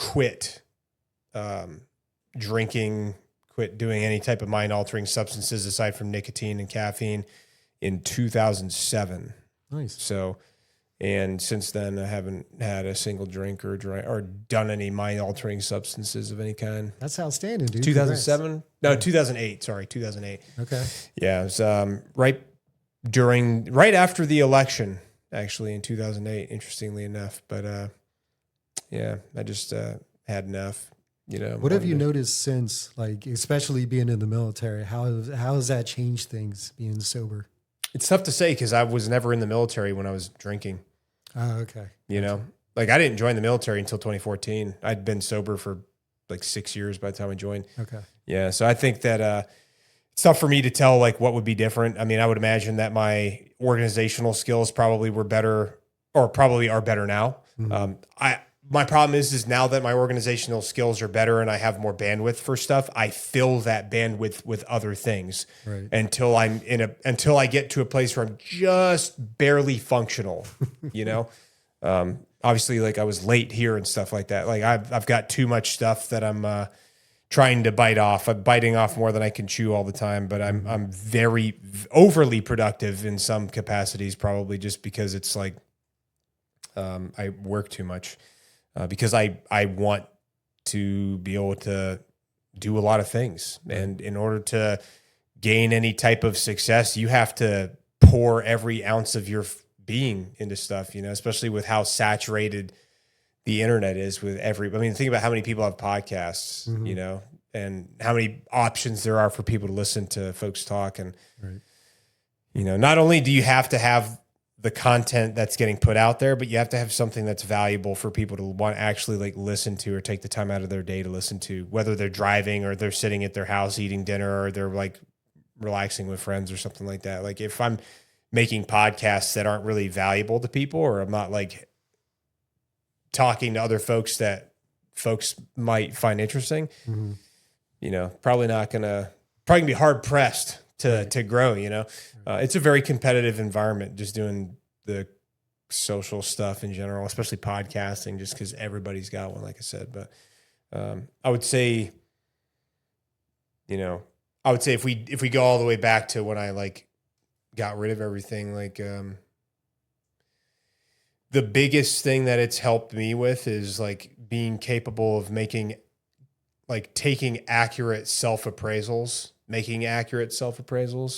quit drinking, quit doing any type of mind-altering substances aside from nicotine and caffeine in 2007. Nice. So, and since then, I haven't had a single drink or done any mind-altering substances of any kind. That's outstanding, dude. 2007? Congrats. No, 2008. Sorry, 2008. Okay. Yeah, it was right after the election, actually, in 2008, interestingly enough. But yeah, I just had enough. What have you noticed since, like, especially being in the military? How has that changed things, being sober? It's tough to say because I was never in the military when I was drinking. Oh, okay. Like I didn't join the military until 2014. I'd been sober for like 6 years by the time I joined. Okay. Yeah. So I think that it's tough for me to tell like what would be different. I mean, I would imagine that my organizational skills probably were better or probably are better now. Mm-hmm. My problem is now that my organizational skills are better and I have more bandwidth for stuff, I fill that bandwidth with other things until I get to a place where I'm just barely functional, obviously like I was late here and stuff like that. Like I've got too much stuff that I'm trying to bite off. I'm biting off more than I can chew all the time, but I'm very overly productive in some capacities, probably just because it's like I work too much. Because I want to be able to do a lot of things. And in order to gain any type of success, you have to pour every ounce of your being into stuff, especially with how saturated the internet is with think about how many people have podcasts, and how many options there are for people to listen to folks talk. And, not only do you have to have the content that's getting put out there, but you have to have something that's valuable for people to want to actually like listen to or take the time out of their day to listen to, whether they're driving or they're sitting at their house eating dinner or they're like relaxing with friends or something like that. Like if I'm making podcasts that aren't really valuable to people, or I'm not like talking to other folks that folks might find interesting, probably gonna be hard pressed to grow, it's a very competitive environment just doing the social stuff in general, especially podcasting, just because everybody's got one, like I said. But I would say if we go all the way back to when I like got rid of everything, like the biggest thing that it's helped me with is like being capable of taking accurate self-appraisals, making accurate self-appraisals.